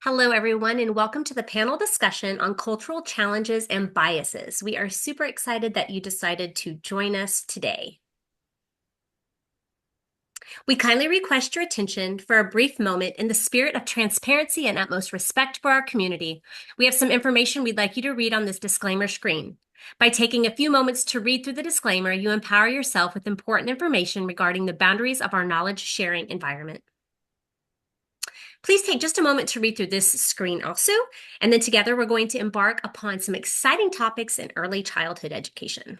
Hello, everyone, and welcome to the panel discussion on cultural challenges and biases. We are super excited that you decided to join us today. We kindly request your attention for a brief moment in the spirit of transparency and utmost respect for our community. We have some information we'd like you to read on this disclaimer screen. By taking a few moments to read through the disclaimer, you empower yourself with important information regarding the boundaries of our knowledge sharing environment. Please take just a moment to read through this screen also, and then together we're going to embark upon some exciting topics in early childhood education.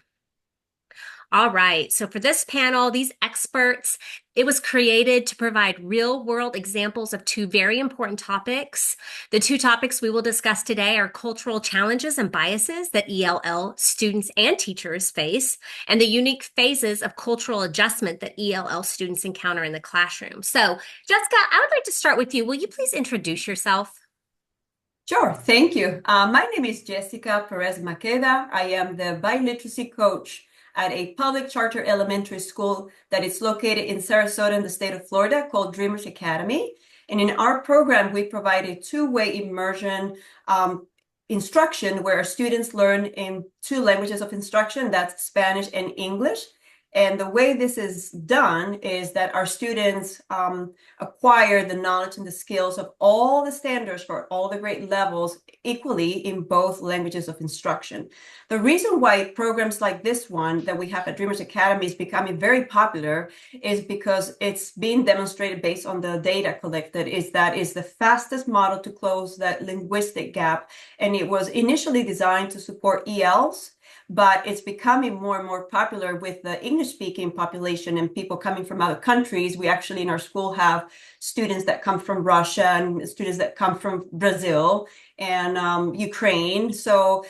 All right, so for this panel, these experts, it was created to provide real-world examples of two very important topics. The two topics we will discuss today are cultural challenges and biases that ELL students and teachers face, and the unique phases of cultural adjustment that ELL students encounter in the classroom. So, Jessica, I would like to start with you. Will you please introduce yourself? Sure, thank you. My name is Jessica Perez Maqueda. I am the biliteracy coach at a public charter elementary school that is located in Sarasota in the state of Florida called Dreamers Academy. And in our program, we provide a two-way immersion instruction where our students learn in two languages of instruction, that's Spanish and English. And the way this is done is that our students acquire the knowledge and the skills of all the standards for all the grade levels equally in both languages of instruction. The reason why programs like this one that we have at Dreamers Academy is becoming very popular is because it's being demonstrated based on the data collected is the fastest model to close that linguistic gap. And it was initially designed to support ELs, but it's becoming more and more popular with the English-speaking population and people coming from other countries. We actually in our school have students that come from Russia and students that come from Brazil and Ukraine. So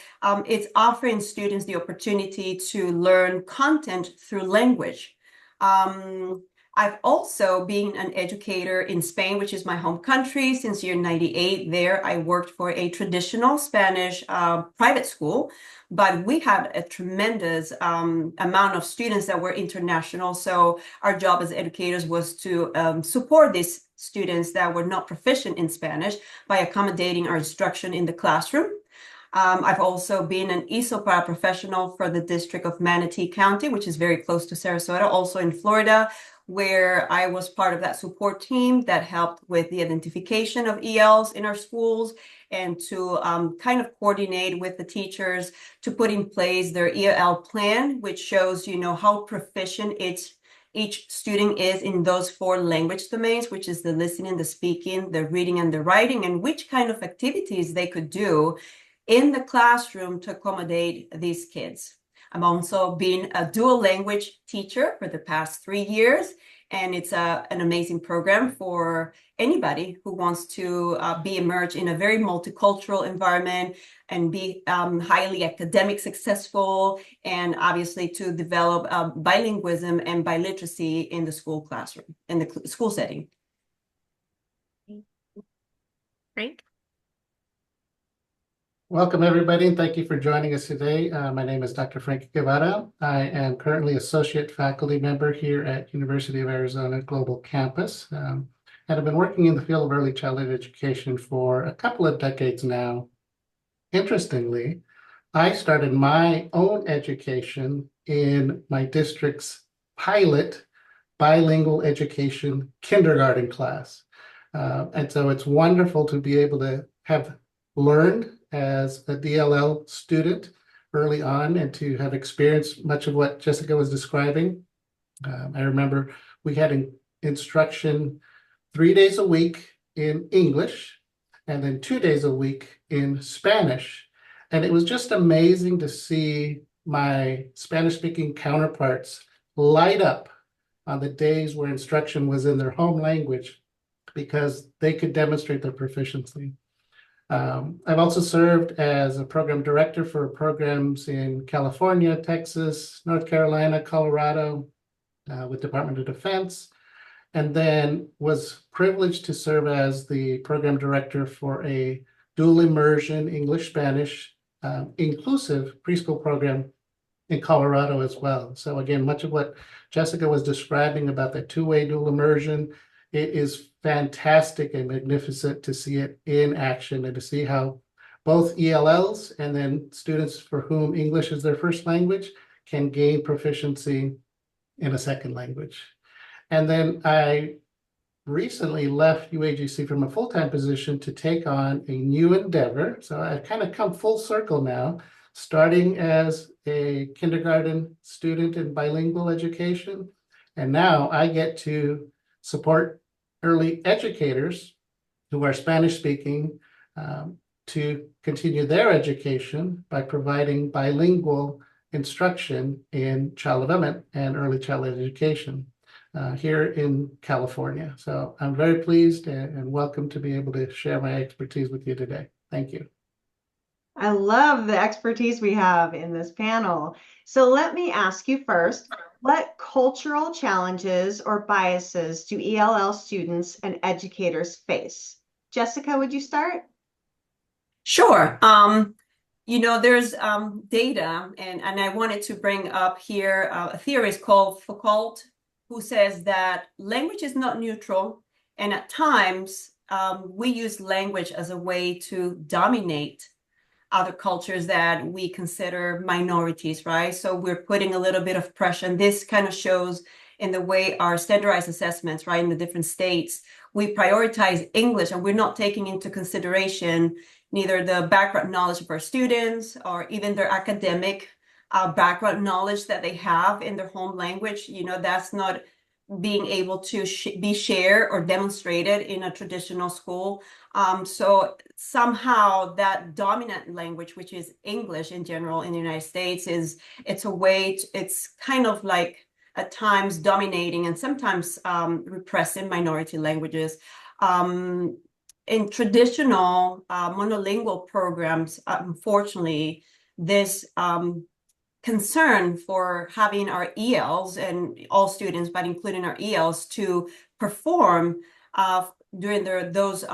it's offering students the opportunity to learn content through language. I've also been an educator in Spain, which is my home country, since year 98. There, I worked for a traditional Spanish private school, but we had a tremendous amount of students that were international. So our job as educators was to support these students that were not proficient in Spanish by accommodating our instruction in the classroom. I've also been an ESOL paraprofessional for the District of Manatee County, which is very close to Sarasota, also in Florida, where I was part of that support team that helped with the identification of ELs in our schools and to kind of coordinate with the teachers to put in place their EL plan, which shows, how proficient each student is in those four language domains, which is the listening, the speaking, the reading, and the writing, and which kind of activities they could do in the classroom to accommodate these kids. I'm also been a dual language teacher for the past 3 years, and it's an amazing program for anybody who wants to be immersed in a very multicultural environment and be highly academic successful, and obviously to develop bilingualism and biliteracy in the school classroom, in the school setting. Frank? Welcome, everybody, and thank you for joining us today. My name is Dr. Frank Guevara. I am currently associate faculty member here at University of Arizona Global Campus, and I've been working in the field of early childhood education for a couple of decades now. Interestingly, I started my own education in my district's pilot bilingual education kindergarten class. And so it's wonderful to be able to have learned as a DLL student early on and to have experienced much of what Jessica was describing. I remember we had instruction 3 days a week in English and then 2 days a week in Spanish. And it was just amazing to see my Spanish-speaking counterparts light up on the days where instruction was in their home language because they could demonstrate their proficiency. I've also served as a program director for programs in California, Texas, North Carolina, Colorado, with Department of Defense, and then was privileged to serve as the program director for a dual immersion English-Spanish inclusive preschool program in Colorado as well. So again, much of what Jessica was describing about the two-way dual immersion it is fantastic and magnificent to see it in action and to see how both ELLs and then students for whom English is their first language can gain proficiency in a second language. And then I recently left UAGC from a full-time position to take on a new endeavor. So I've kind of come full circle now, starting as a kindergarten student in bilingual education. And now I get to support early educators who are Spanish speaking to continue their education by providing bilingual instruction in child development and early childhood education here in California. So I'm very pleased and welcome to be able to share my expertise with you today. Thank you. I love the expertise we have in this panel. So let me ask you first, what cultural challenges or biases do ELL students and educators face? Jessica, would you start? Sure. There's data, and I wanted to bring up here a theorist called Foucault, who says that language is not neutral, and at times we use language as a way to dominate other cultures that we consider minorities, right? So we're putting a little bit of pressure, and this kind of shows in the way our standardized assessments, right, in the different states, we prioritize English, and we're not taking into consideration neither the background knowledge of our students or even their academic background knowledge that they have in their home language. That's not being able to be shared or demonstrated in a traditional school. So somehow that dominant language, which is English in general in the United States, it's a way it's kind of like at times dominating and sometimes repressing minority languages. In traditional monolingual programs, unfortunately, this concern for having our ELs and all students, but including our ELs, to perform during those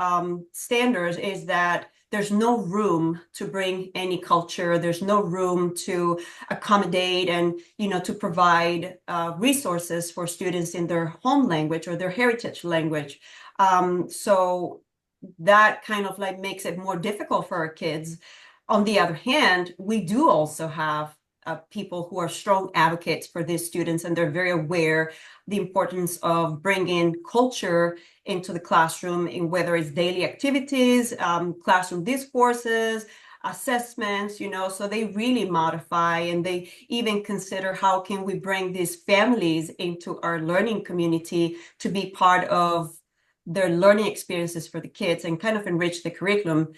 standards is that there's no room to bring any culture. There's no room to accommodate and, to provide resources for students in their home language or their heritage language. So that kind of like makes it more difficult for our kids. On the other hand, we do also have people who are strong advocates for these students, and they're very aware the importance of bringing culture into the classroom, in whether it's daily activities, classroom discourses, assessments, so they really modify, and they even consider how can we bring these families into our learning community to be part of their learning experiences for the kids and kind of enrich the curriculum.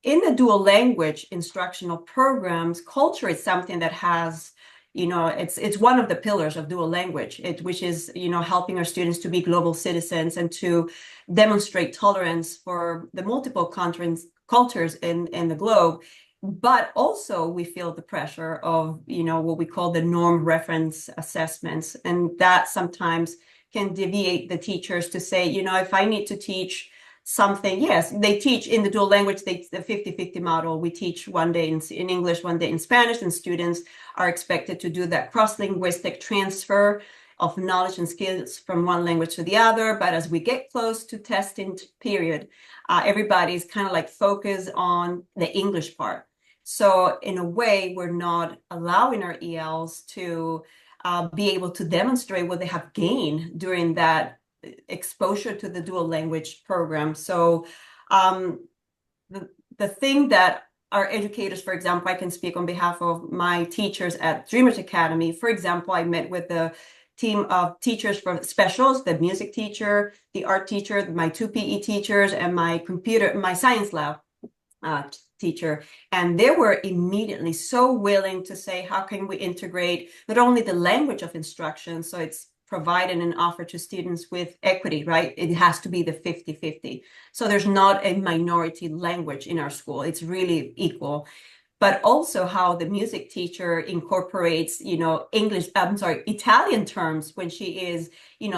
In the dual language instructional programs, culture is something that has, it's one of the pillars of dual language, which is, helping our students to be global citizens and to demonstrate tolerance for the multiple cultures in the globe. But also we feel the pressure of, what we call the norm reference assessments. And that sometimes can deviate the teachers to say, if I need to teach something, yes, they teach in the dual language, the 50-50 model. We teach one day in English, one day in Spanish, and students are expected to do that cross-linguistic transfer of knowledge and skills from one language to the other. But as we get close to testing period, everybody's kind of like focused on the English part. So in a way, we're not allowing our ELs to be able to demonstrate what they have gained during that exposure to the dual language program. So the thing that our educators, for example, I can speak on behalf of my teachers at Dreamers Academy. For example, I met with the team of teachers for specials, the music teacher, the art teacher, my 2 PE teachers, and my science lab teacher. And they were immediately so willing to say, how can we integrate not only the language of instruction, so it's provided and offered to students with equity, right? It has to be the 50-50. So there's not a minority language in our school. It's really equal. But also how the music teacher incorporates, Italian terms when she is,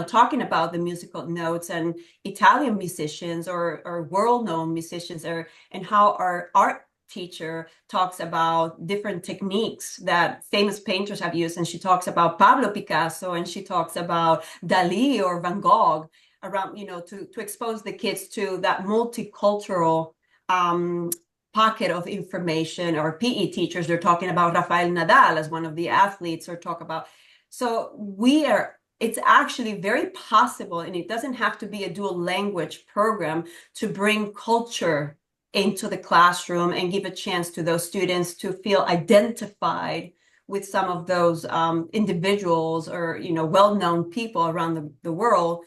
talking about the musical notes, and Italian musicians or world-known musicians, and how our art teacher talks about different techniques that famous painters have used. And she talks about Pablo Picasso, and she talks about Dali or Van Gogh. around, to expose the kids to that multicultural pocket of information. Or PE teachers, they're talking about Rafael Nadal as one of the athletes, or talk about. So it's actually very possible, and it doesn't have to be a dual language program, to bring culture into the classroom and give a chance to those students to feel identified with some of those individuals, or well-known people around the world,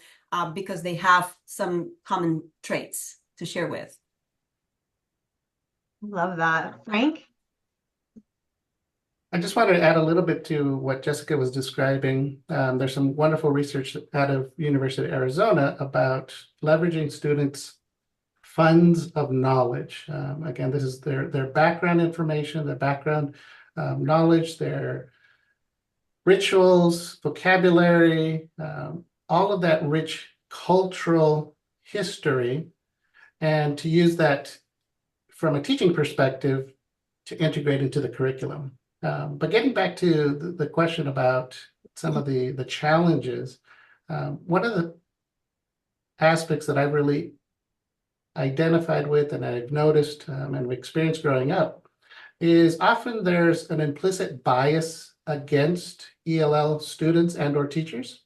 because they have some common traits to share with. Love that. Frank? I just wanted to add a little bit to what Jessica was describing. There's some wonderful research out of University of Arizona about leveraging students' funds of knowledge. Again, this is their background information, their background knowledge, their rituals, vocabulary, all of that rich cultural history, and to use that from a teaching perspective to integrate into the curriculum. But getting back to the question about some of the challenges, one of the aspects that I've really identified with and I've noticed and experienced growing up is often there's an implicit bias against ELL students and or teachers.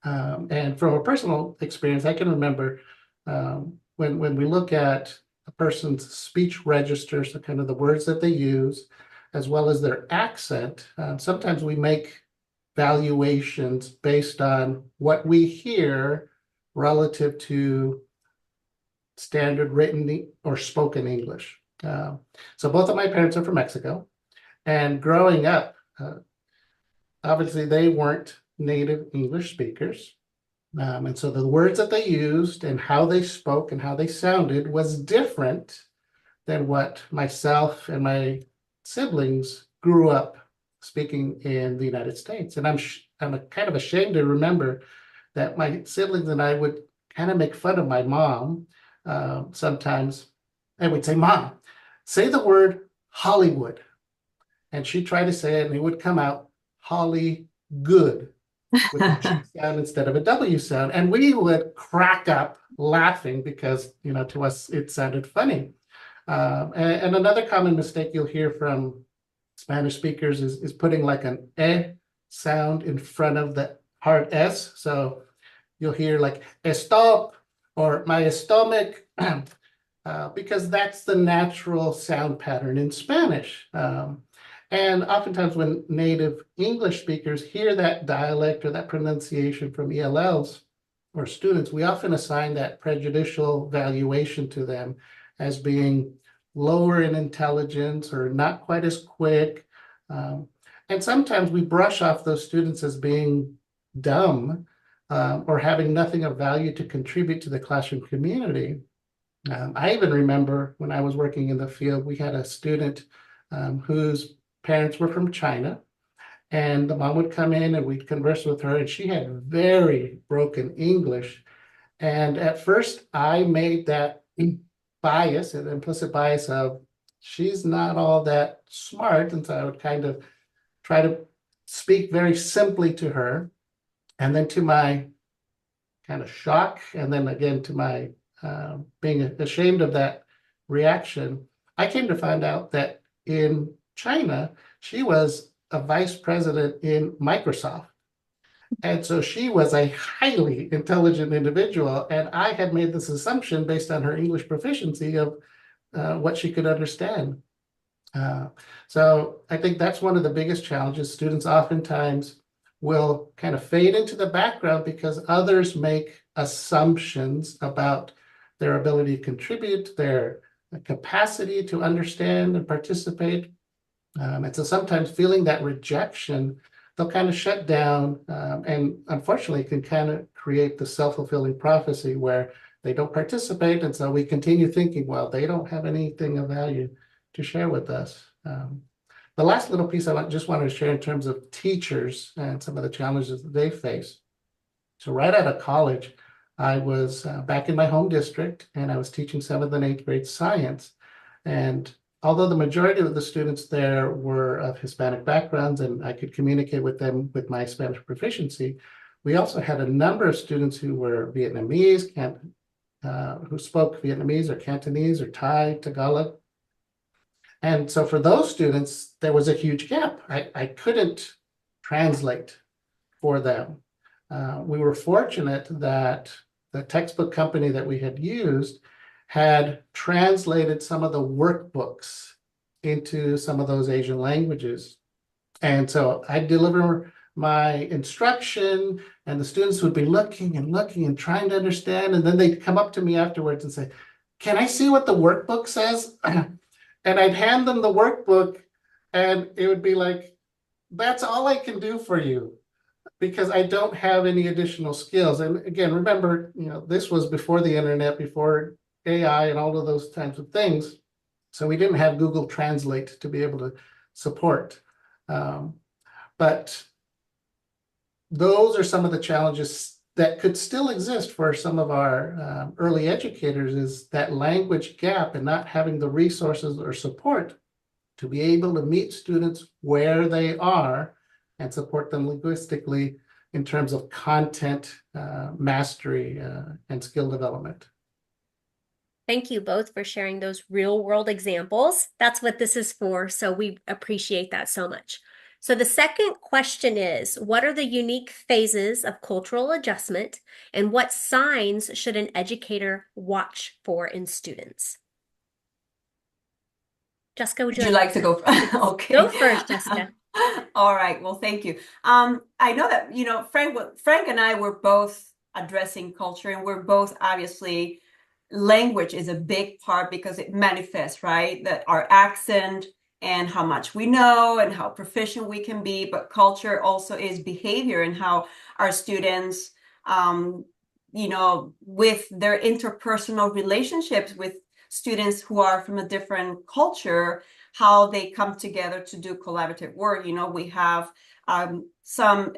And from a personal experience, I can remember when we look at a person's speech register, so kind of the words that they use, as well as their accent, sometimes we make valuations based on what we hear relative to standard written or spoken English. So both of my parents are from Mexico, and growing up, obviously they weren't native English speakers. And so the words that they used and how they spoke and how they sounded was different than what myself and my siblings grew up speaking in the United States. And I'm kind of ashamed to remember that my siblings and I would kind of make fun of my mom sometimes. And we'd say, "Mom, say the word Hollywood." And she'd try to say it, and it would come out Holly good, with a G sound instead of a W sound. And we would crack up laughing because, to us, it sounded funny. And another common mistake you'll hear from Spanish speakers is putting like an eh sound in front of the hard S. So you'll hear like estop or my stomach, because that's the natural sound pattern in Spanish. And oftentimes when native English speakers hear that dialect or that pronunciation from ELLs or students, we often assign that prejudicial valuation to them as being lower in intelligence or not quite as quick. And sometimes we brush off those students as being dumb or having nothing of value to contribute to the classroom community. I even remember when I was working in the field, we had a student whose parents were from China, and the mom would come in and we'd converse with her, and she had very broken English. And at first I made that bias, an implicit bias of she's not all that smart. And so I would kind of try to speak very simply to her. And then to my kind of shock, and then again to my being ashamed of that reaction, I came to find out that in China, she was a vice president in Microsoft. And so she was a highly intelligent individual. And I had made this assumption based on her English proficiency of what she could understand. So I think that's one of the biggest challenges. Students oftentimes will kind of fade into the background because others make assumptions about their ability to contribute, their capacity to understand and participate. And so sometimes feeling that rejection, they'll kind of shut down, and unfortunately can kind of create the self-fulfilling prophecy where they don't participate. And so we continue thinking, well, they don't have anything of value to share with us. The last little piece I just wanted to share in terms of teachers and some of the challenges that they face. So right out of college, I was back in my home district, and I was teaching 7th and 8th grade science. And although the majority of the students there were of Hispanic backgrounds and I could communicate with them with my Spanish proficiency, We also had a number of students who were Vietnamese, who spoke Vietnamese or Cantonese or Thai, Tagalog. And so for those students, there was a huge gap. I couldn't translate for them. We were fortunate that the textbook company that we had used had translated some of the workbooks into some of those Asian languages. And so I deliver my instruction, and the students would be looking and looking and trying to understand. And then they'd come up to me afterwards and say, "Can I see what the workbook says?" And I'd hand them the workbook, and it would be like, "That's all I can do for you, because I don't have any additional skills." And again, remember, this was before the internet, before AI and all of those types of things. So we didn't have Google Translate to be able to support. But those are some of the challenges that could still exist for some of our early educators, is that language gap and not having the resources or support to be able to meet students where they are and support them linguistically in terms of content mastery and skill development. Thank you both for sharing those real world examples. That's what this is for, so we appreciate that so much. So the second question is, what are the unique phases of cultural adjustment, and what signs should an educator watch for in students? Jessica, would you like to go? Okay. Go first, Jessica. All right. Well, thank you. I know that, Frank and I were both addressing culture, and we're both obviously, language is a big part because it manifests, right? That our accent and how much we know and how proficient we can be, but culture also is behavior and how our students, with their interpersonal relationships with students who are from a different culture, how they come together to do collaborative work. We have some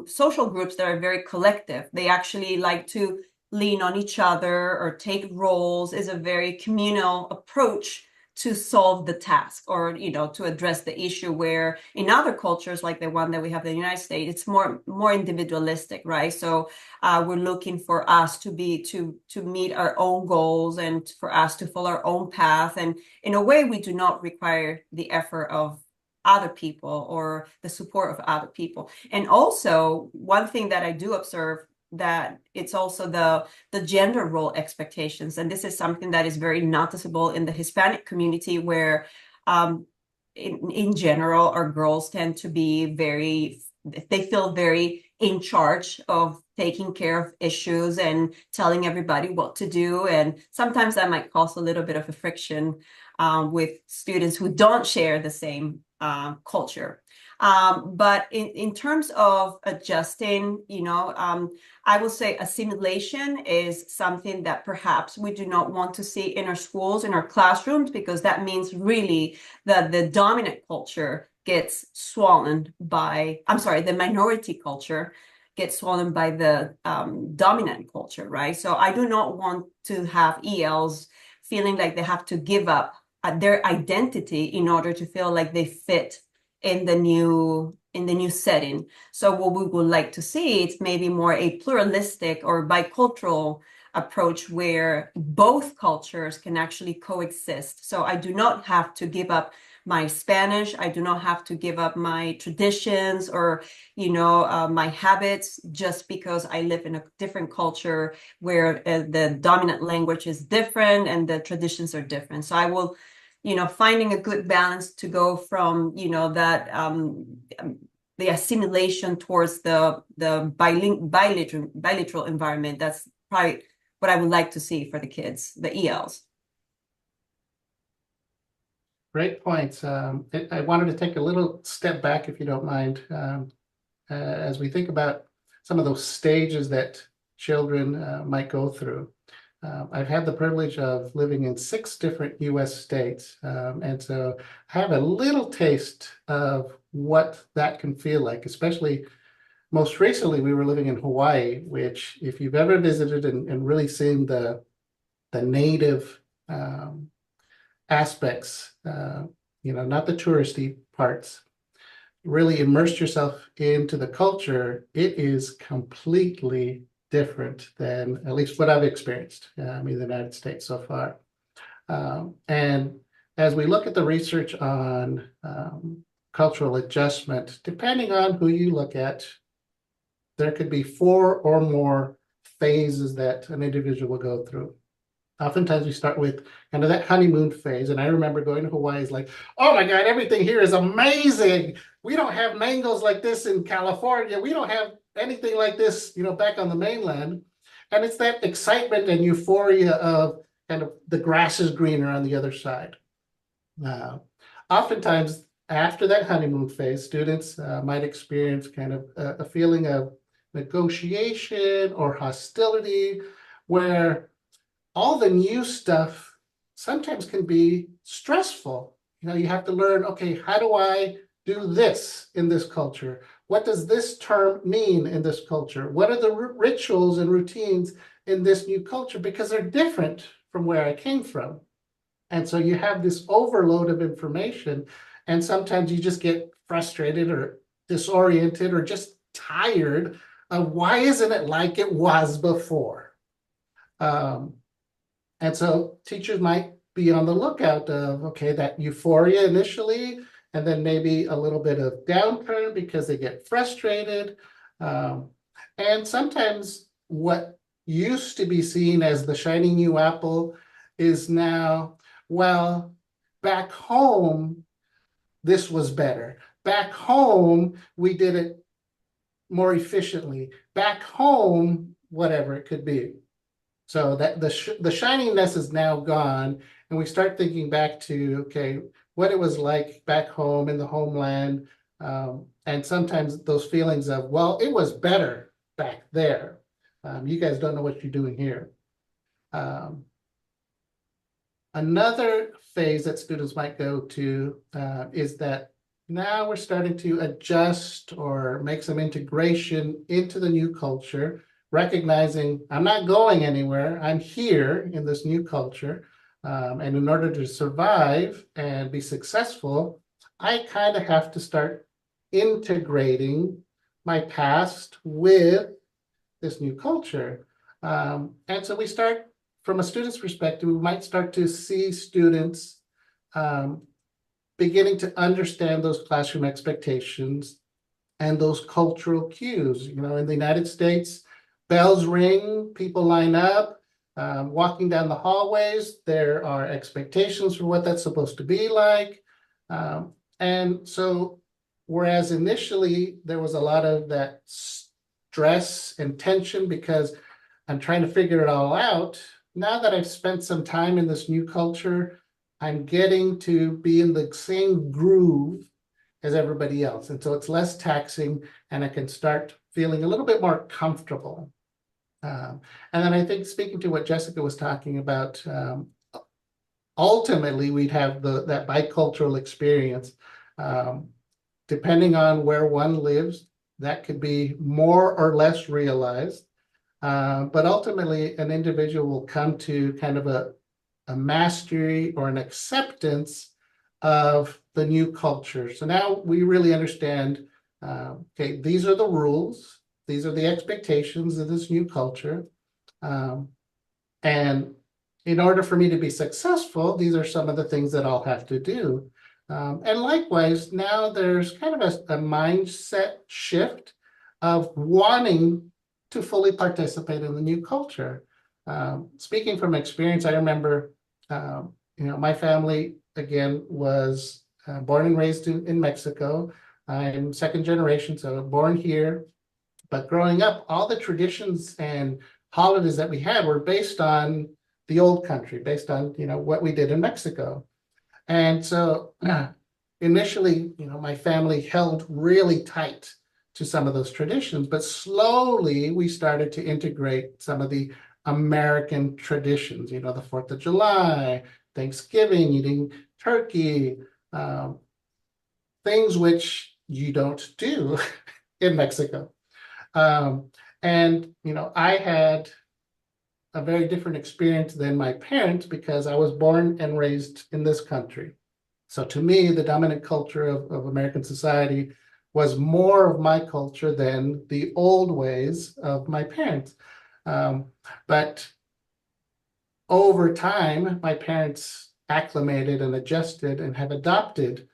social groups that are very collective. They actually like to lean on each other or take roles. Is a very communal approach to solve the task, or to address the issue, where in other cultures like the one that we have in the United States, it's more individualistic, right? So we're looking for us to meet our own goals and for us to follow our own path, and in a way we do not require the effort of other people or the support of other people. And also, one thing that I do observe, that it's also the gender role expectations. And this is something that is very noticeable in the Hispanic community, where in general, our girls tend to be they feel very in charge of taking care of issues and telling everybody what to do. And sometimes that might cause a little bit of a friction with students who don't share the same culture. But in terms of adjusting, I will say assimilation is something that perhaps we do not want to see in our schools, in our classrooms, because that means really that the dominant culture gets swollen by, the minority culture gets swollen by the dominant culture, right? So I do not want to have ELs feeling like they have to give up their identity in order to feel like they fit in the new setting. So what we would like to see, it's maybe more a pluralistic or bicultural approach where both cultures can actually coexist. So I do not have to give up my Spanish. I do not have to give up my traditions or, my habits just because I live in a different culture where the dominant language is different and the traditions are different. So I will, finding a good balance to go from, that the assimilation towards the bilateral environment. That's probably what I would like to see for the kids, the ELs. Great points. I wanted to take a little step back, if you don't mind, as we think about some of those stages that children might go through. I've had the privilege of living in 6 different US states, and so I have a little taste of what that can feel like, especially most recently we were living in Hawaii, which if you've ever visited and really seen the native aspects, not the touristy parts, really immerse yourself into the culture, it is completely different than at least what I've experienced in the United States so far. And as we look at the research on cultural adjustment, depending on who you look at, there could be 4 or more phases that an individual will go through. Oftentimes we start with kind of that honeymoon phase. And I remember going to Hawaii, is like, oh my God, everything here is amazing. We don't have mangoes like this in California. We don't have anything like this, back on the mainland. And it's that excitement and euphoria of kind of the grass is greener on the other side. Oftentimes after that honeymoon phase, students might experience kind of a feeling of negotiation or hostility, where all the new stuff sometimes can be stressful. You have to learn, okay, how do I do this in this culture? What does this term mean in this culture? What are the rituals and routines in this new culture? Because they're different from where I came from. And so you have this overload of information, and sometimes you just get frustrated or disoriented or just tired of why isn't it like it was before? And so teachers might be on the lookout of, okay, that euphoria initially, and then maybe a little bit of downturn because they get frustrated. And sometimes what used to be seen as the shiny new apple is now, well, back home, this was better. Back home, we did it more efficiently. Back home, whatever it could be. So that the shininess is now gone, and we start thinking back to, okay, what it was like back home in the homeland, and sometimes those feelings of, well, it was better back there. You guys don't know what you're doing here. Another phase that students might go to is that now we're starting to adjust or make some integration into the new culture, recognizing I'm not going anywhere, I'm here in this new culture. And in order to survive and be successful, I kind of have to start integrating my past with this new culture. And so we start, from a student's perspective, we might start to see students beginning to understand those classroom expectations and those cultural cues. In the United States, bells ring, people line up, walking down the hallways, there are expectations for what that's supposed to be like. And so, whereas initially there was a lot of that stress and tension because I'm trying to figure it all out, now that I've spent some time in this new culture, I'm getting to be in the same groove as everybody else. And so it's less taxing, and I can start feeling a little bit more comfortable. And then I think, speaking to what Jessica was talking about, ultimately we'd have that bicultural experience. Depending on where one lives, that could be more or less realized. But ultimately, an individual will come to kind of a mastery or an acceptance of the new culture. So now we really understand, okay, these are the rules, these are the expectations of this new culture. And in order for me to be successful, these are some of the things that I'll have to do. And likewise, now there's kind of a mindset shift of wanting to fully participate in the new culture. Speaking from experience, I remember, my family, again, was born and raised in Mexico. I'm second generation, so born here. But growing up, all the traditions and holidays that we had were based on the old country, based on, what we did in Mexico. And so initially, my family held really tight to some of those traditions, but slowly we started to integrate some of the American traditions, the 4th of July, Thanksgiving, eating turkey, things which you don't do in Mexico. And, I had a very different experience than my parents because I was born and raised in this country. So to me, the dominant culture of American society was more of my culture than the old ways of my parents. But over time, my parents acclimated and adjusted and have adopted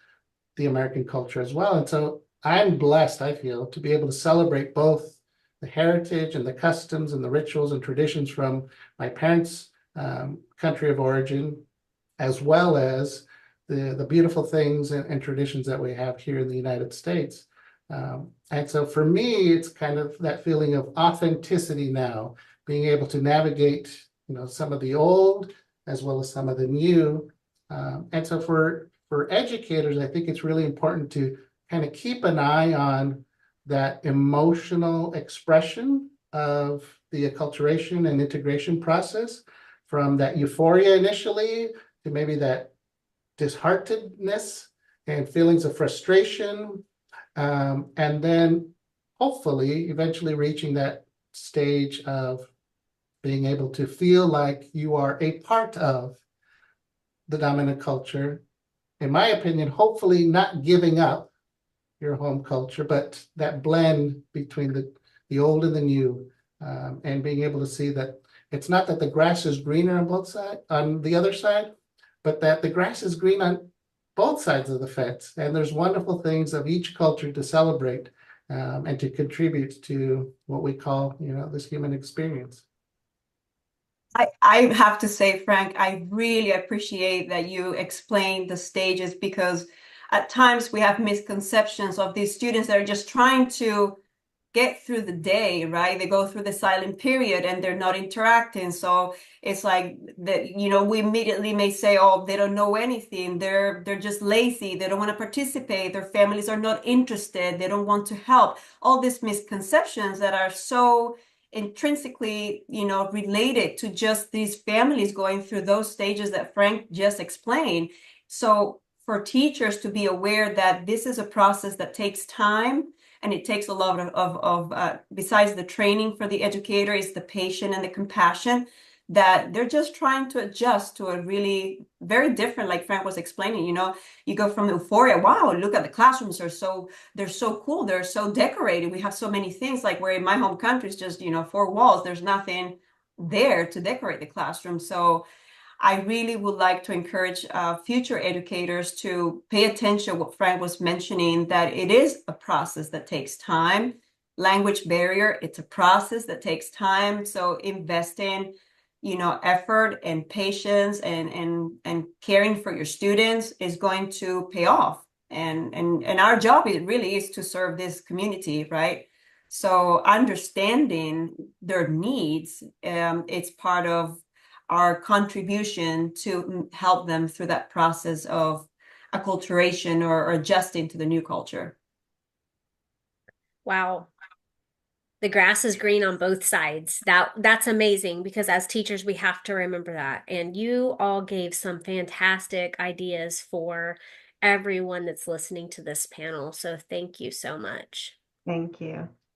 the American culture as well. And so I'm blessed, I feel, to be able to celebrate both the heritage and the customs and the rituals and traditions from my parents' country of origin, as well as the beautiful things and traditions that we have here in the United States. And so for me, it's kind of that feeling of authenticity now, being able to navigate, some of the old as well as some of the new. And so for educators, I think it's really important to kind of keep an eye on that emotional expression of the acculturation and integration process, from that euphoria initially to maybe that disheartenedness and feelings of frustration, and then hopefully eventually reaching that stage of being able to feel like you are a part of the dominant culture. In my opinion, hopefully not giving up your home culture, but that blend between the old and the new, and being able to see that it's not that the grass is greener on both sides, on the other side, but that the grass is green on both sides of the fence. And there's wonderful things of each culture to celebrate, and to contribute to what we call, this human experience. I have to say, Frank, I really appreciate that you explained the stages, because at times we have misconceptions of these students that are just trying to get through the day, right? They go through the silent period and they're not interacting. So it's like that, we immediately may say, oh, they don't know anything. They're just lazy. They don't want to participate. Their families are not interested. They don't want to help. All these misconceptions that are so intrinsically, related to just these families going through those stages that Frank just explained. So for teachers to be aware that this is a process that takes time, and it takes a lot of besides the training for the educator, is the patience and the compassion, that they're just trying to adjust to a really very different, like Frank was explaining, you go from euphoria, wow, look at the classrooms, they're so cool, they're so decorated, we have so many things, like where in my home country is just, four walls, there's nothing there to decorate the classroom. So I really would like to encourage future educators to pay attention to what Frank was mentioning, that it is a process that takes time. Language barrier, it's a process that takes time. So invest in, effort and patience and caring for your students is going to pay off. And our job really is to serve this community, right? So understanding their needs, it's part of our contribution to help them through that process of acculturation or adjusting to the new culture. Wow. The grass is green on both sides. That's amazing, because as teachers we have to remember that. And you all gave some fantastic ideas for everyone that's listening to this panel. So thank you so much. Thank you.